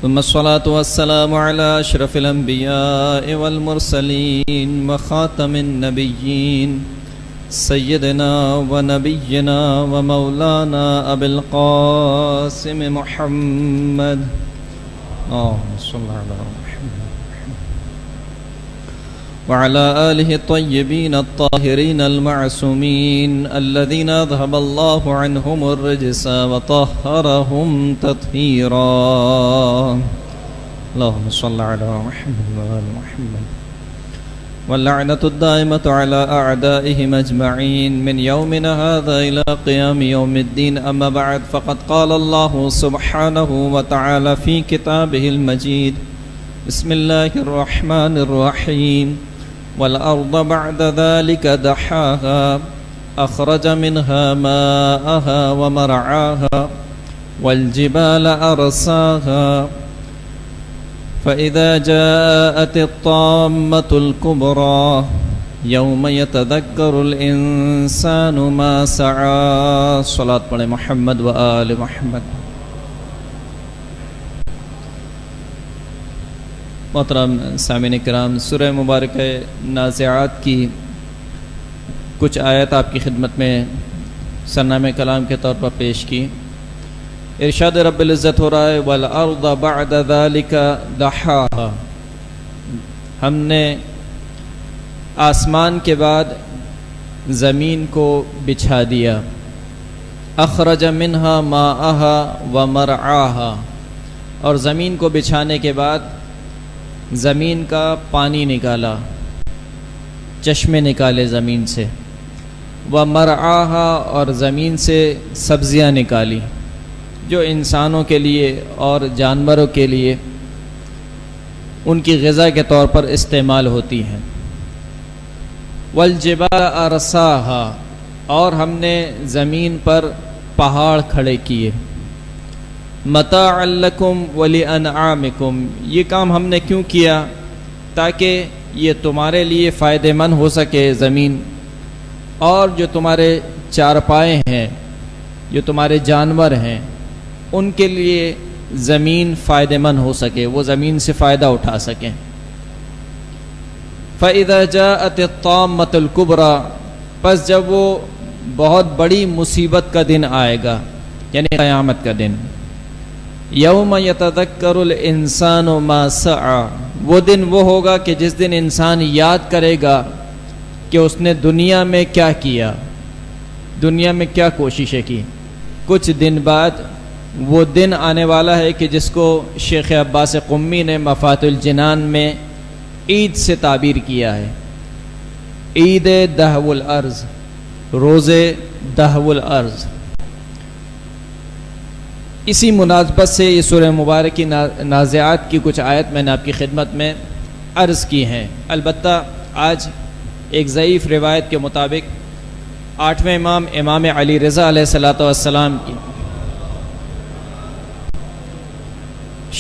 ثم الصلاة والسلام على أشرف الأنبياء والمرسلين وخاتم النبيين سيدنا ونبينا ومولانا أبي القاسم محمد اللهم صل على محمد وعلى آله الطيبين الطاهرين المعصومين الذين أذهب الله عنهم الرجس وطهرهم تطهيرا اللهم صل على محمد وآل محمد واللعنة الدائمة على أعدائهم أجمعين من يومنا هذا إلى قيام يوم الدين أما بعد فقد قال الله سبحانه وتعالى في كتابه المجيد بسم الله الرحمن الرحيم والأرض بعد ذلك دحاها أخرج منها ماءها ومرعاها والجبال أرساها فإذا جاءت الطامة الكبرى يوم يتذكر الإنسان ما سعى صلاة على محمد وآل محمد. محترم سامعین کرام، سورہ مبارک نازعات کی کچھ آیات آپ کی خدمت میں سرنامہ کلام کے طور پر پیش کی. ارشاد رب العزت ہو رہا ہے والارض بعد ذلك دحاها، ہم نے آسمان کے بعد زمین کو بچھا دیا. اخرج منها ماءها ومرعاها، اور زمین کو بچھانے کے بعد زمین کا پانی نکالا، چشمے نکالے زمین سے. ومرعاها، اور زمین سے سبزیاں نکالی جو انسانوں کے لیے اور جانوروں کے لیے ان کی غذا کے طور پر استعمال ہوتی ہیں. والجبال ارساها، اور ہم نے زمین پر پہاڑ کھڑے کیے. متاعا لکم ولانعامکم، یہ کام ہم نے کیوں کیا؟ تاکہ یہ تمہارے لیے فائدہ مند ہو سکے زمین، اور جو تمہارے چارپائے ہیں، جو تمہارے جانور ہیں، ان کے لیے زمین فائدہ مند ہو سکے، وہ زمین سے فائدہ اٹھا سکیں. فَإِذَا جَاءَتِ الطَّامَّةُ الْكُبْرَى، پس جب وہ بہت بڑی مصیبت کا دن آئے گا، یعنی قیامت کا دن. یوم یتذکر الانسان ما سعی، وہ دن وہ ہوگا کہ جس دن انسان یاد کرے گا کہ اس نے دنیا میں کیا کیا، دنیا میں کیا کوششیں کی. کچھ دن بعد وہ دن آنے والا ہے کہ جس کو شیخ عباس قمی نے مفاتح الجنان میں عید سے تعبیر کیا ہے. عید دہو الارض، روز دہو الارض. اسی مناسبت سے یہ سورہ مبارک کی نازعات کی کچھ آیت میں نے آپ کی خدمت میں عرض کی ہیں. البتہ آج ایک ضعیف روایت کے مطابق 8ویں امام امام علی رضا علیہ السلام کی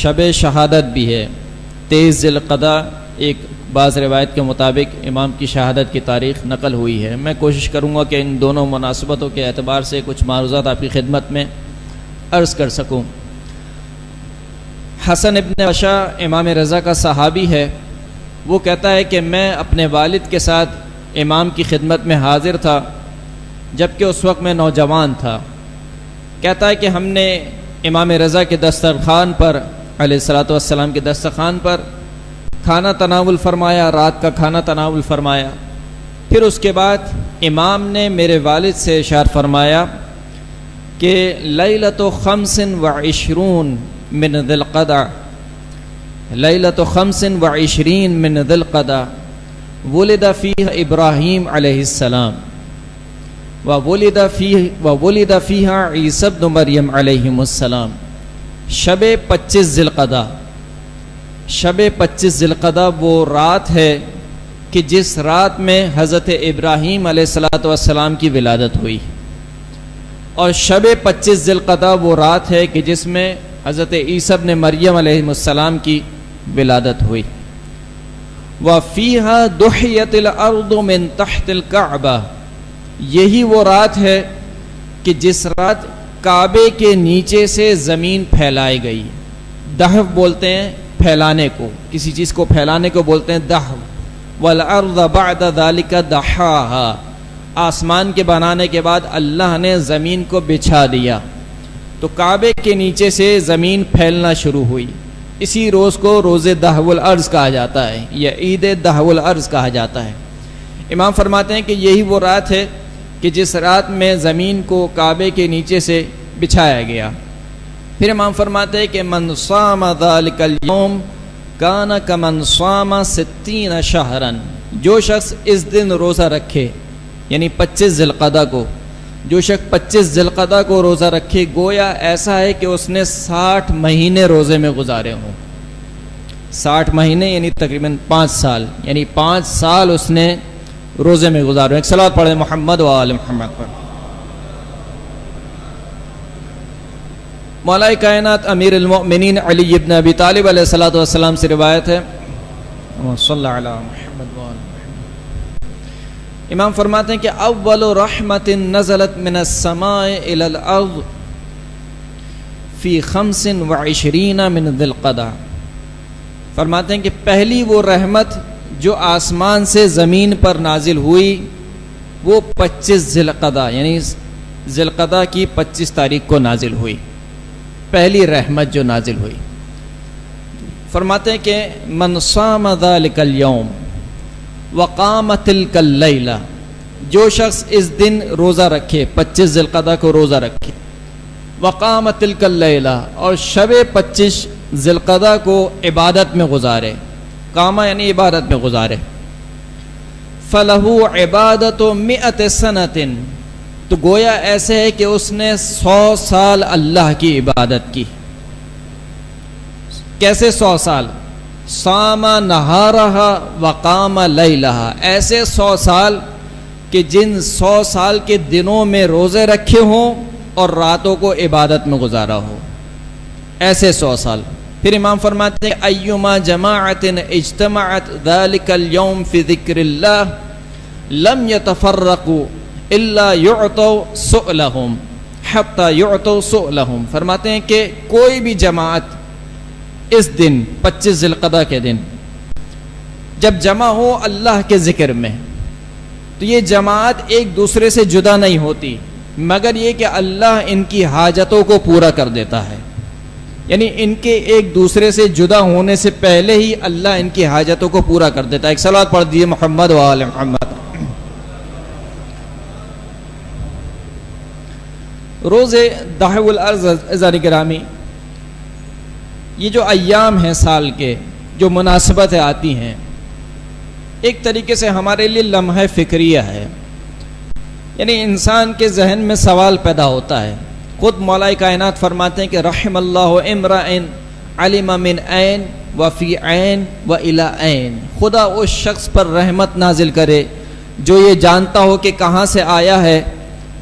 شب شہادت بھی ہے. 23 ذی القعدہ ایک بعض روایت کے مطابق امام کی شہادت کی تاریخ نقل ہوئی ہے. میں کوشش کروں گا کہ ان دونوں مناسبتوں کے اعتبار سے کچھ معروضات آپ کی خدمت میں عرض کر سکوں. حسن ابن بشا امام رضا کا صحابی ہے. وہ کہتا ہے کہ میں اپنے والد کے ساتھ امام کی خدمت میں حاضر تھا جبکہ اس وقت میں نوجوان تھا. کہتا ہے کہ ہم نے امام رضا کے دسترخوان پر علیہ الصلوۃ والسلام کے دسترخوان پر کھانا تناول فرمایا، رات کا کھانا تناول فرمایا. پھر اس کے بعد امام نے میرے والد سے ارشاد فرمایا کہ لیلۃ 25 من ذی القعدہ، لیلۃ 25 من ذی القعدہ ولد فیہا ابراہیم علیہ السلام وولد فیہا عیسی ابن مریم علیہ السلام. شب 25 ذی القعدہ، شب 25 ذی القعدہ وہ رات ہے کہ جس رات میں حضرت ابراہیم علیہ السلام کی ولادت ہوئی، اور شب 25 ذی القعدہ وہ رات ہے کہ جس میں حضرت عیسی ابن مریم علیہ السلام کی ولادت ہوئی. وَفِيهَا دُحِيَتِ الْأَرْضُ مِن تَحْتِ الْكَعْبَةِ، یہی وہ رات ہے کہ جس رات کعبے کے نیچے سے زمین پھیلائی گئی. دحو بولتے ہیں پھیلانے کو، کسی چیز کو پھیلانے کو بولتے ہیں دحو. والارض بعد ذلك دحاها، آسمان کے بنانے کے بعد اللہ نے زمین کو بچھا دیا تو کعبے کے نیچے سے زمین پھیلنا شروع ہوئی. اسی روز کو روز دحو الارض کہا جاتا ہے یا عید دحو الارض کہا جاتا ہے. امام فرماتے ہیں کہ یہی وہ رات ہے کہ جس رات میں زمین کو کعبے کے نیچے سے بچھایا گیا. پھر امام فرماتے ہیں کہ من صام ذلك اليوم کان کمن صام 60 شہرا، جو شخص اس دن روزہ رکھے یعنی 25 ذی القعدہ کو، جو شخص 25 ذی القعدہ کو روزہ رکھے گویا ایسا ہے کہ اس نے 60 مہینے روزے میں گزارے ہوں. 60 مہینے یعنی تقریباً 5 سال، یعنی 5 سال اس نے روزے میں گزارے. ایک صلوات پڑھیں محمد و آل محمد پر. مولا کائنات امیر المؤمنین علی ابن ابی طالب علیہ الصلوۃ والسلام سے روایت ہے، صلی اللہ علی محمد و آل محمد. امام فرماتے ہیں کہ اول رحمت نزلت من السماء الى الارض فی 25 من ذی القعدہ. فرماتے ہیں کہ پہلی وہ رحمت جو آسمان سے زمین پر نازل ہوئی وہ 25 ذی القعدہ یعنی ذی القعدہ کی 25 تاریخ کو نازل ہوئی. پہلی رحمت جو نازل ہوئی. فرماتے ہیں کہ من صام ذلک اليوم وقام تلک اللیلہ، جو شخص اس دن روزہ رکھے 25 ذی القعدہ کو روزہ رکھے، وقام تلک اللیلہ اور شب 25 ذی القعدہ کو عبادت میں گزارے، قامہ یعنی عبادت میں گزارے، فلہ عبادت 100 سنۃ، تو گویا ایسے ہے کہ اس نے 100 سال اللہ کی عبادت کی. کیسے 100 سال؟ صام نہارہا وقام لیلہا، ایسے 100 سال کہ جن 100 سال کے دنوں میں روزے رکھے ہوں اور راتوں کو عبادت میں گزارا ہو، ایسے 100 سال. پھر امام فرماتے ہیں ایما جماعت اجتمعت ذلک اليوم فی ذکر اللہ لم یتفرقوا الا یعطوا سؤلہم حتی یعطوا سؤلہم. فرماتے ہیں کہ کوئی بھی جماعت اس دن 25 ذی القعدہ کے دن جب جمع ہو اللہ کے ذکر میں تو یہ جماعت ایک دوسرے سے جدا نہیں ہوتی مگر یہ کہ اللہ ان کی حاجتوں کو پورا کر دیتا ہے. یعنی ان کے ایک دوسرے سے جدا ہونے سے پہلے ہی اللہ ان کی حاجتوں کو پورا کر دیتا ہے. ایک صلوات پڑھ دیجیے محمد و آل محمد. روز دحو الارض عزیزان گرامی، یہ جو ایام ہیں سال کے جو مناسبتیں آتی ہیں ایک طریقے سے ہمارے لیے لمحہ فکریہ ہے. یعنی انسان کے ذہن میں سوال پیدا ہوتا ہے. خود مولا کائنات فرماتے ہیں کہ رحم اللہ امرئن علم من عین وفی عین و الی عین، خدا اس شخص پر رحمت نازل کرے جو یہ جانتا ہو کہ کہاں سے آیا ہے،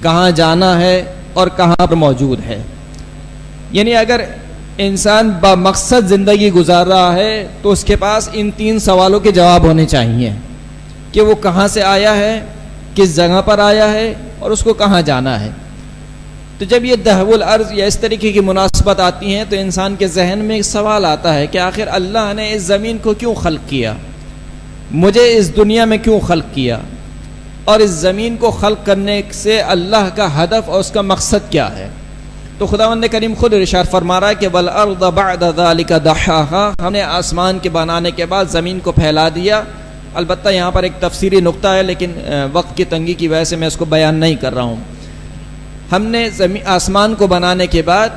کہاں جانا ہے اور کہاں پر موجود ہے. یعنی اگر انسان با مقصد زندگی گزار رہا ہے تو اس کے پاس ان 3 سوالوں کے جواب ہونے چاہیے کہ وہ کہاں سے آیا ہے، کس جگہ پر آیا ہے اور اس کو کہاں جانا ہے. تو جب یہ دحو الارض یا اس طریقے کی مناسبت آتی ہیں تو انسان کے ذہن میں ایک سوال آتا ہے کہ آخر اللہ نے اس زمین کو کیوں خلق کیا، مجھے اس دنیا میں کیوں خلق کیا، اور اس زمین کو خلق کرنے سے اللہ کا ہدف اور اس کا مقصد کیا ہے. تو خداوند کریم خود ارشاد فرما رہا ہے کہ والارض بعد ذلك دحاها، ہم نے آسمان کے بنانے کے بعد زمین کو پھیلا دیا. البتہ یہاں پر ایک تفسیری نقطہ ہے لیکن وقت کی تنگی کی وجہ سے میں اس کو بیان نہیں کر رہا ہوں. ہم نے آسمان کو بنانے کے بعد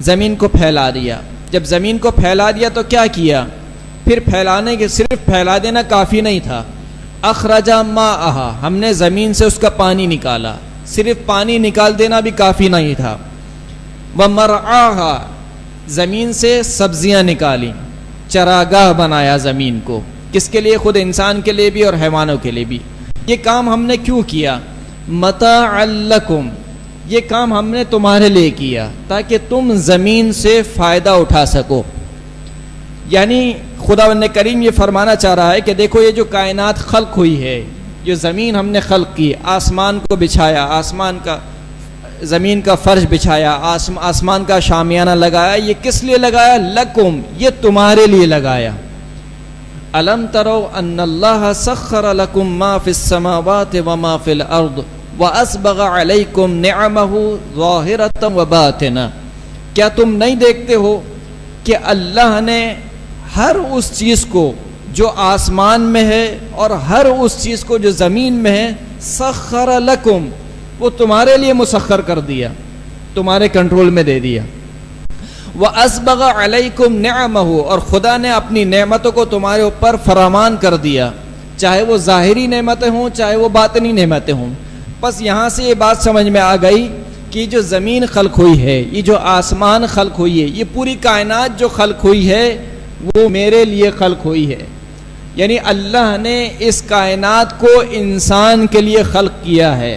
زمین کو پھیلا دیا. جب زمین کو پھیلا دیا تو کیا کیا؟ پھر پھیلانے کے صرف پھیلا دینا کافی نہیں تھا. اخرج ماءھا، ہم نے زمین سے اس کا پانی نکالا. صرف پانی نکال دینا بھی کافی نہیں تھا. ومرعاھا، زمین سے سبزیاں نکالی، چراگاہ بنایا زمین کو. کس کے لیے؟ خود انسان کے لیے بھی اور حیوانوں کے لیے بھی. یہ کام ہم نے کیوں کیا؟ متاعا لکم، یہ کام ہم نے تمہارے لیے کیا تاکہ تم زمین سے فائدہ اٹھا سکو. یعنی خداوند کریم یہ فرمانا چاہ رہا ہے کہ دیکھو یہ جو کائنات خلق ہوئی ہے، جو زمین ہم نے خلق کی، آسمان کو بچھایا، آسمان کا زمین کا فرش بچھایا، آسمان کا شامیانہ لگایا، یہ کس لیے لگایا؟ لکم، یہ تمہارے لیے لگایا۔ الم تروا ان اللہ سخر لکم ما فی السماوات وما فی الارض واسبغ علیکم نعمہ ظاہرۃ وباطنہ، کیا تم نہیں دیکھتے ہو کہ اللہ نے ہر اس چیز کو جو آسمان میں ہے اور ہر اس چیز کو جو زمین میں ہے، سخر لکم، وہ تمہارے لیے مسخر کر دیا، تمہارے کنٹرول میں دے دیا۔ وَأَسْبَغَ عَلَيْكُمْ نِعَمَهُ، اور خدا نے اپنی نعمتوں کو تمہارے اوپر فراوان کر دیا، چاہے وہ ظاہری نعمتیں ہوں چاہے وہ باطنی نعمتیں ہوں۔ بس یہاں سے یہ بات سمجھ میں آ گئی کہ جو زمین خلق ہوئی ہے، یہ جو آسمان خلق ہوئی ہے، یہ پوری کائنات جو خلق ہوئی ہے وہ میرے لیے خلق ہوئی ہے۔ یعنی اللہ نے اس کائنات کو انسان کے لیے خلق کیا ہے،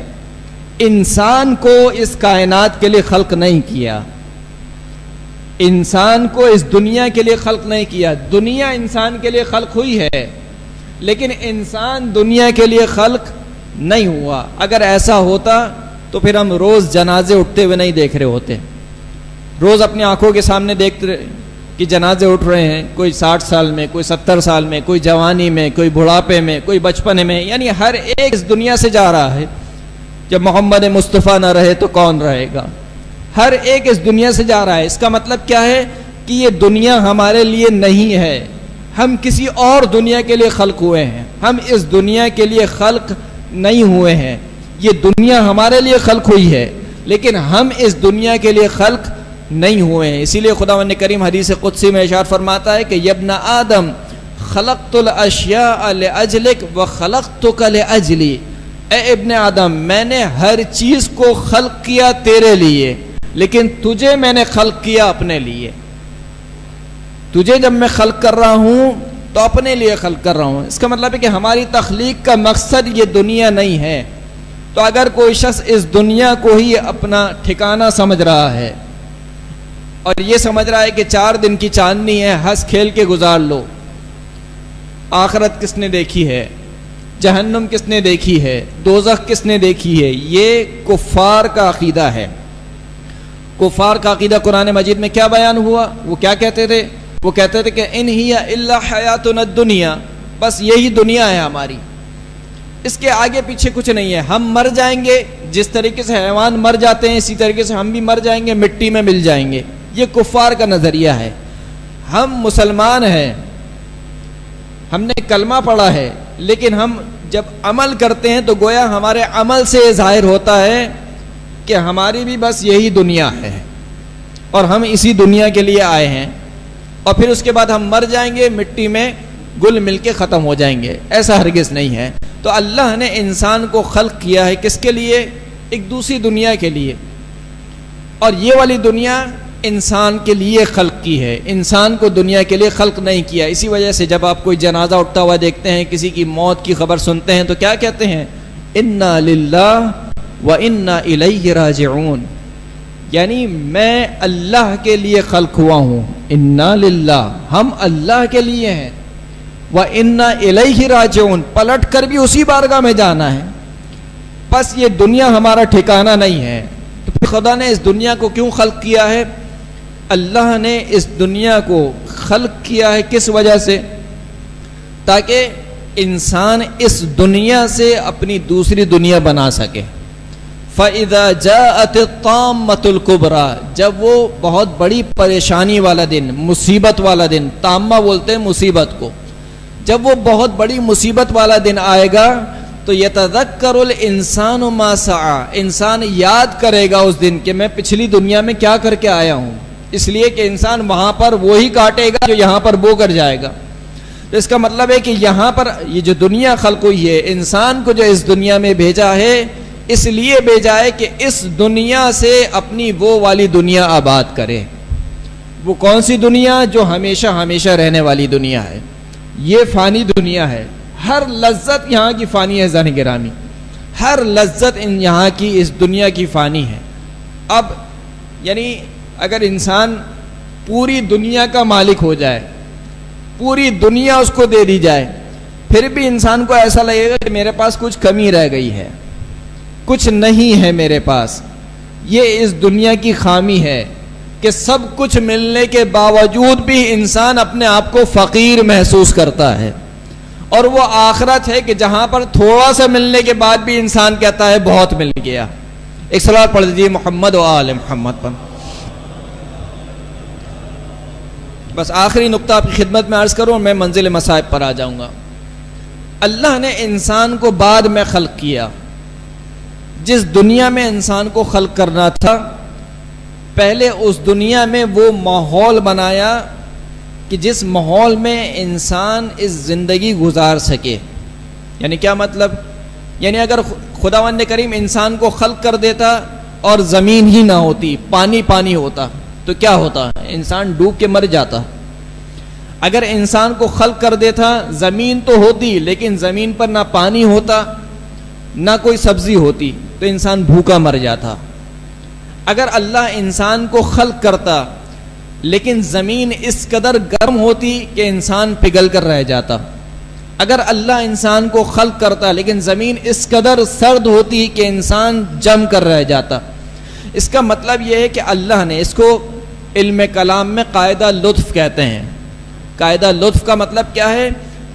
انسان کو اس کائنات کے لیے خلق نہیں کیا، انسان کو اس دنیا کے لیے خلق نہیں کیا۔ دنیا انسان کے لیے خلق ہوئی ہے لیکن انسان دنیا کے لیے خلق نہیں ہوا۔ اگر ایسا ہوتا تو پھر ہم روز جنازے اٹھتے ہوئے نہیں دیکھ رہے ہوتے، روز اپنی آنکھوں کے سامنے دیکھتے رہے کہ جنازے اٹھ رہے ہیں، کوئی 60 سال میں، کوئی 70 سال میں، کوئی جوانی میں، کوئی بڑھاپے میں، کوئی بچپنے میں، یعنی ہر ایک اس دنیا سے جا رہا ہے۔ جب محمد مصطفیٰ نہ رہے تو کون رہے گا؟ ہر ایک اس دنیا سے جا رہا ہے۔ اس کا مطلب کیا ہے کہ یہ دنیا ہمارے لیے نہیں ہے، ہم کسی اور دنیا کے لیے خلق ہوئے ہیں، ہم اس دنیا کے لیے خلق نہیں ہوئے ہیں۔ یہ دنیا ہمارے لیے خلق ہوئی ہے لیکن ہم اس دنیا کے لیے خلق نہیں ہوئے ہیں۔ اسی لیے خداوند کریم حدیث قدسی میں ارشاد فرماتا ہے کہ یبن آدم خلقت الاشیاء لاجلک وخلقتک لاجلی، اے ابن آدم میں نے ہر چیز کو خلق کیا تیرے لیے لیکن تجھے میں نے خلق کیا اپنے لیے۔ تجھے جب میں خلق کر رہا ہوں تو اپنے لیے خلق کر رہا ہوں۔ اس کا مطلب ہے کہ ہماری تخلیق کا مقصد یہ دنیا نہیں ہے۔ تو اگر کوئی شخص اس دنیا کو ہی اپنا ٹھکانہ سمجھ رہا ہے اور یہ سمجھ رہا ہے کہ 4 دن کی چاندنی ہے، ہنس کھیل کے گزار لو، آخرت کس نے دیکھی ہے، جہنم کس نے دیکھی ہے، دوزخ کس نے دیکھی ہے، یہ کفار کا عقیدہ ہے۔ کفار کا عقیدہ قرآن مجید میں کیا بیان ہوا؟ وہ کیا کہتے تھے؟ وہ کہتے تھے کہ ان ہی الا حیاتنا الدنیا، بس یہی دنیا ہے ہماری، اس کے آگے پیچھے کچھ نہیں ہے، ہم مر جائیں گے، جس طریقے سے حیوان مر جاتے ہیں اسی طریقے سے ہم بھی مر جائیں گے، مٹی میں مل جائیں گے۔ یہ کفار کا نظریہ ہے۔ ہم مسلمان ہیں، ہم نے کلمہ پڑھا ہے لیکن ہم جب عمل کرتے ہیں تو گویا ہمارے عمل سے ظاہر ہوتا ہے کہ ہماری بھی بس یہی دنیا ہے اور ہم اسی دنیا کے لیے آئے ہیں اور پھر اس کے بعد ہم مر جائیں گے، مٹی میں گل مل کے ختم ہو جائیں گے۔ ایسا ہرگز نہیں ہے۔ تو اللہ نے انسان کو خلق کیا ہے کس کے لیے؟ ایک دوسری دنیا کے لیے، اور یہ والی دنیا انسان کے لیے خلق کی ہے، انسان کو دنیا کے لیے خلق نہیں کیا۔ اسی وجہ سے جب آپ کوئی جنازہ اٹھتا ہوا دیکھتے ہیں، کسی کی موت کی خبر سنتے ہیں تو کیا کہتے ہیں؟ انا للہ و انا الیہ راجعون، یعنی میں اللہ کے لیے خلق ہوا ہوں، انا للہ، ہم اللہ کے لیے ہیں، و انا الیہ راجعون، پلٹ کر بھی اسی بارگاہ میں جانا ہے۔ بس یہ دنیا ہمارا ٹھکانہ نہیں ہے۔ تو پھر خدا نے اس دنیا کو کیوں خلق کیا ہے؟ اللہ نے اس دنیا کو خلق کیا ہے کس وجہ سے؟ تاکہ انسان اس دنیا سے اپنی دوسری دنیا بنا سکے۔ فَإِذَا جَاءَتِ الطَّامَّةُ الْكُبْرَى، جب وہ بہت بڑی پریشانی والا دن، مصیبت والا دن، طامہ بولتے ہیں مصیبت کو، جب وہ بہت بڑی مصیبت والا دن آئے گا تو يَتَذَكَّرُ الْإِنسَانُ مَا سَعَى، انسان یاد کرے گا اس دن کہ میں پچھلی دنیا میں کیا کر کے آیا ہوں، اس لیے کہ انسان وہاں پر وہی کاٹے گا جو یہاں پر بو کر جائے گا۔ تو اس کا مطلب ہے کہ یہاں پر یہ جو دنیا خلق ہوئی ہے، انسان کو جو اس دنیا میں بھیجا ہے اس لیے بھیجا ہے کہ اس دنیا سے اپنی وہ والی دنیا آباد کرے۔ وہ کون سی دنیا؟ جو ہمیشہ ہمیشہ رہنے والی دنیا ہے۔ یہ فانی دنیا ہے، ہر لذت یہاں کی فانی ہے زن گرامی، ہر لذت یہاں کی اس دنیا کی فانی ہے۔ اب یعنی اگر انسان پوری دنیا کا مالک ہو جائے، پوری دنیا اس کو دے دی جائے، پھر بھی انسان کو ایسا لگے گا کہ میرے پاس کچھ کمی رہ گئی ہے، کچھ نہیں ہے میرے پاس۔ یہ اس دنیا کی خامی ہے کہ سب کچھ ملنے کے باوجود بھی انسان اپنے آپ کو فقیر محسوس کرتا ہے، اور وہ آخرت ہے کہ جہاں پر تھوڑا سا ملنے کے بعد بھی انسان کہتا ہے بہت مل گیا۔ ایک صلوات پڑھ دیجیے محمد و آل محمد پر۔ بس آخری نقطہ آپ کی خدمت میں عرض کروں اور میں منزل مصائب پر آ جاؤں گا۔ اللہ نے انسان کو بعد میں خلق کیا۔ جس دنیا میں انسان کو خلق کرنا تھا، پہلے اس دنیا میں وہ ماحول بنایا کہ جس ماحول میں انسان اس زندگی گزار سکے۔ یعنی کیا مطلب؟ یعنی اگر خداوند کریم انسان کو خلق کر دیتا اور زمین ہی نہ ہوتی، پانی پانی ہوتا، تو کیا ہوتا؟ انسان ڈوب کے مر جاتا۔ اگر انسان کو خلق کر دیتا، زمین تو ہوتی لیکن زمین پر نہ پانی ہوتا نہ کوئی سبزی ہوتی، تو انسان بھوکا مر جاتا۔ اگر اللہ انسان کو خلق کرتا لیکن زمین اس قدر گرم ہوتی کہ انسان پگھل کر رہ جاتا، اگر اللہ انسان کو خلق کرتا لیکن زمین اس قدر سرد ہوتی کہ انسان جم کر رہ جاتا۔ اس کا مطلب یہ ہے کہ اللہ نے اس کو علم کلام میں قاعدہ لطف کہتے ہیں۔ قاعدہ لطف کا مطلب کیا ہے؟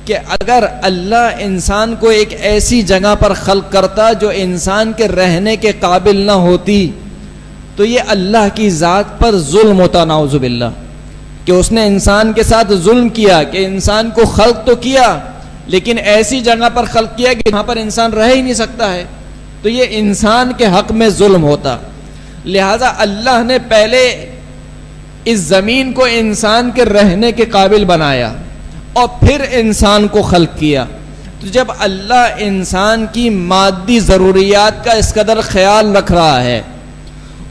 کہ اگر اللہ انسان کو ایک ایسی جگہ پر خلق کرتا جو انسان کے رہنے کے قابل نہ ہوتی، تو یہ اللہ کی ذات پر ظلم ہوتا، نعوذ باللہ، کہ اس نے انسان کے ساتھ ظلم کیا کہ انسان کو خلق تو کیا لیکن ایسی جگہ پر خلق کیا کہ وہاں پر انسان رہ ہی نہیں سکتا ہے، تو یہ انسان کے حق میں ظلم ہوتا۔ لہذا اللہ نے پہلے اس زمین کو انسان کے رہنے کے قابل بنایا اور پھر انسان کو خلق کیا۔ تو جب اللہ انسان کی مادی ضروریات کا اس قدر خیال رکھ رہا ہے،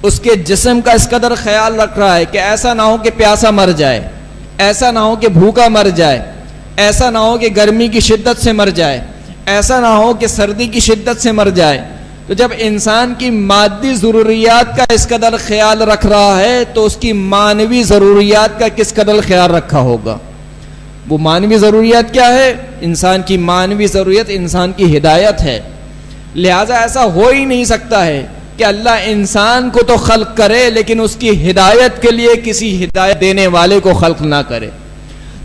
اس کے جسم کا اس قدر خیال رکھ رہا ہے کہ ایسا نہ ہو کہ پیاسا مر جائے، ایسا نہ ہو کہ بھوکا مر جائے، ایسا نہ ہو کہ گرمی کی شدت سے مر جائے، ایسا نہ ہو کہ سردی کی شدت سے مر جائے، تو جب انسان کی مادی ضروریات کا اس قدر خیال رکھ رہا ہے تو اس کی معنوی ضروریات کا کس قدر خیال رکھا ہوگا؟ وہ معنوی ضروریات کیا ہے؟ انسان کی معنوی ضرورت انسان کی ہدایت ہے۔ لہذا ایسا ہو ہی نہیں سکتا ہے کہ اللہ انسان کو تو خلق کرے لیکن اس کی ہدایت کے لیے کسی ہدایت دینے والے کو خلق نہ کرے۔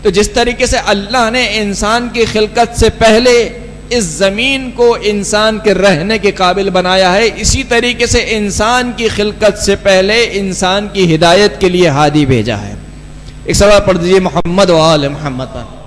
تو جس طریقے سے اللہ نے انسان کی خلقت سے پہلے اس زمین کو انسان کے رہنے کے قابل بنایا ہے، اسی طریقے سے انسان کی خلقت سے پہلے انسان کی ہدایت کے لیے ہادی بھیجا ہے۔ ایک سوال پڑھ دیجیے محمد و آل محمد پر۔